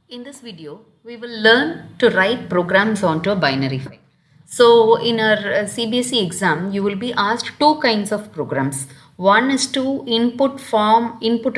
In this video, we will learn to write programs onto a binary file. So, in our CBSE exam, you will be asked two kinds of programs. One is to input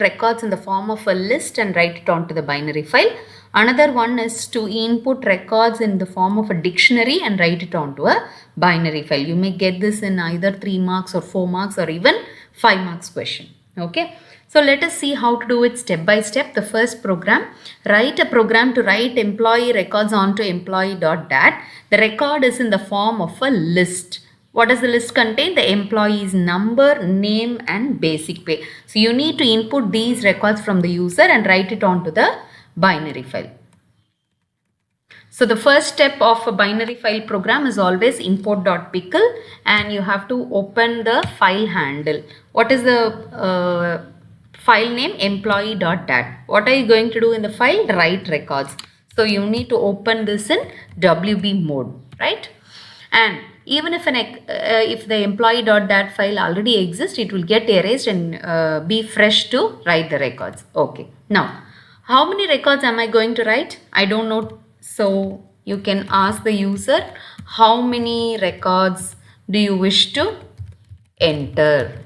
records in the form of a list and write it onto the binary file. Another one is to input records in the form of a dictionary and write it onto a binary file. You may get this in either 3 marks or 4 marks or even 5 marks question. Okay. So let us see how to do it step by step. The first program, write a program to write employee records onto employee.dat. The record is in the form of a list. What does the list contain? The employee's number, name and basic pay. So you need to input these records from the user and write it onto the binary file. So the first step of a binary file program is always import.pickle and you have to open the file handle. What is the file name? Employee.dat. What are you going to do in the file? Write records. So you need to open this in WB mode, right? And even if the employee.dat file already exists, it will get erased and be fresh to write the records. Okay. Now, how many records am I going to write? I don't know. So you can ask the user, how many records do you wish to enter?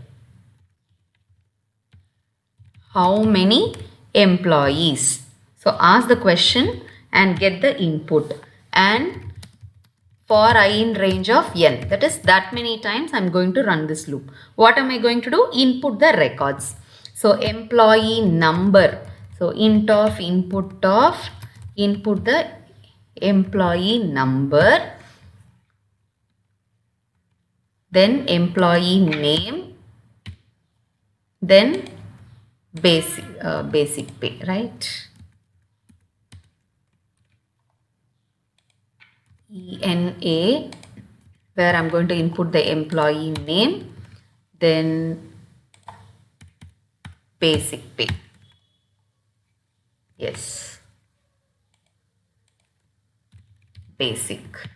How many employees? So ask the question and get the input. And for I in range of n, that is that many times I am going to run this loop. What am I going to do? Input the records. So employee number. So int of input the employee number, then employee name, then basic pay, right? ENA, where I'm going to input the employee name, then basic pay. Yes, basic.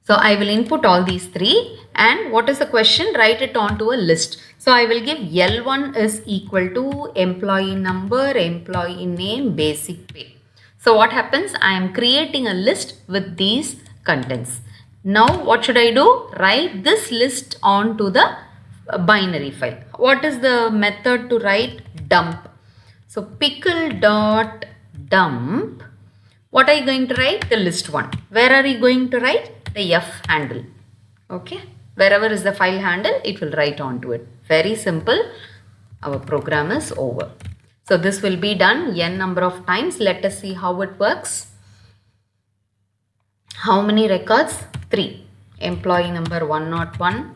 So I will input all these three, and what is the question? Write it onto a list. So I will give L1 is equal to employee number, employee name, basic pay. So what happens? I am creating a list with these contents. Now what should I do? Write this list onto the binary file. What is the method to write? Dump. So pickle.dump. What are you going to write? The list one. Where are you going to write? The F handle. Okay. Wherever is the file handle, it will write onto it. Very simple. Our program is over. So this will be done n number of times. Let us see how it works. How many records? 3. Employee number 101.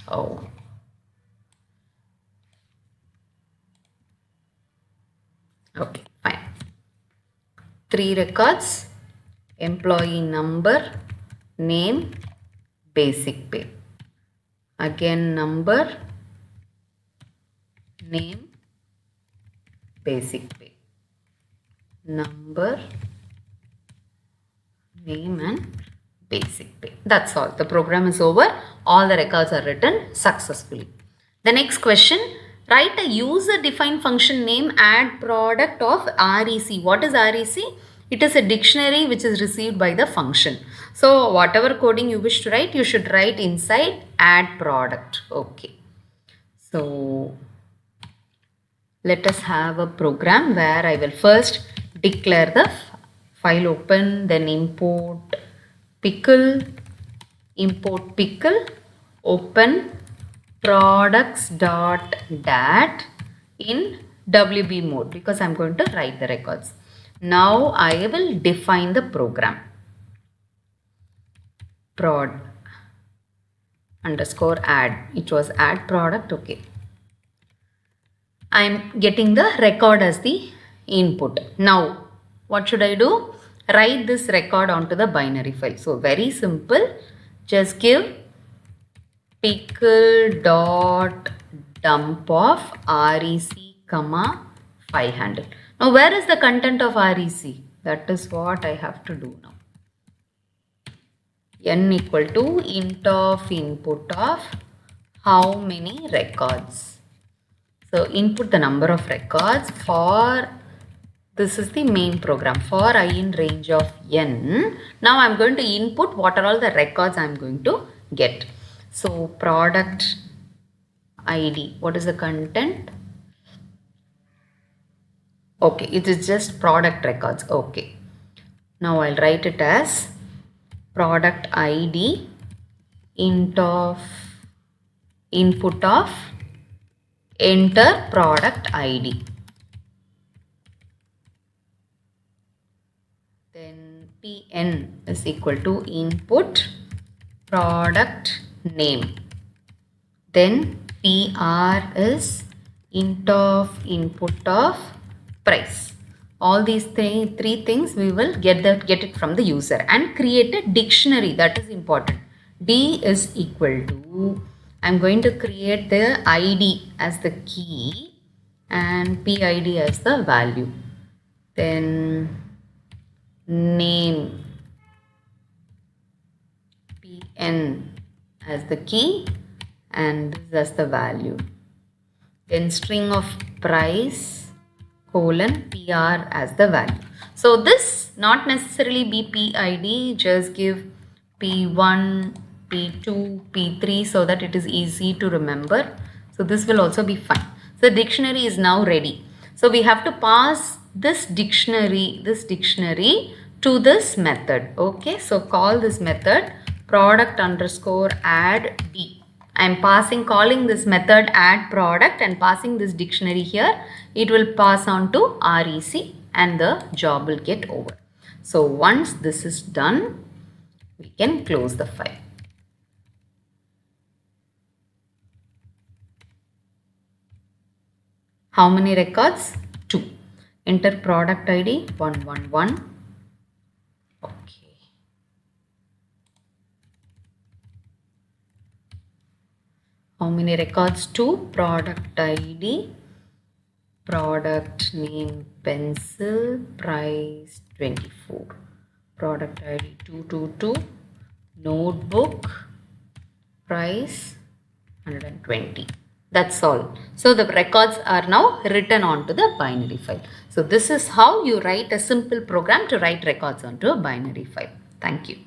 Oh. Okay, fine. 3 records. Employee number, name, basic pay. Again number, name, basic pay. Number, name and basic pay. That's all. The program is over. All the records are written successfully. The next question, write a user defined function name add product of REC. What is REC? It is a dictionary which is received by the function. So whatever coding you wish to write, you should write inside add product. Okay. So let us have a program where I will first declare the file open, then import pickle, open products.dat in WB mode because I'm going to write the records. Now I will define the program. Prod underscore add. It was add product. Okay. I am getting the record as the input. Now what should I do? Write this record onto the binary file. So very simple. Just give pickle.dump of rec, file handle. Now where is the content of REC? That is what I have to do now. N equal to int of input of how many records. So input the number of records for This is the main program for I in range of n. Now I'm going to input what are all the records I'm going to get. So product ID, what is the content? Okay, it is just product records. Okay. Now I'll write it as product ID int of input of enter product ID. Then pn is equal to input product name. Then pr is int of input of price. All these three things we will get it from the user and create a dictionary. That is important. D is equal to, I'm going to create the ID as the key and PID as the value. Then name, PN as the key and this as the value. Then string of price colon PR as the value. So this not necessarily be PID, just give P1, P2, P3 so that it is easy to remember. So this will also be fine. So the dictionary is now ready. So we have to pass this dictionary to this method. Okay, so call this method product underscore add D. I am calling this method add product and passing this dictionary here. It will pass on to REC and the job will get over. So once this is done, we can close the file. How many records? 2. Enter product ID 111. Okay. How many records? 2. Product ID, product name pencil, price 24. Product ID 222, notebook, price 120. That's all. So the records are now written onto the binary file. So this is how you write a simple program to write records onto a binary file. Thank you.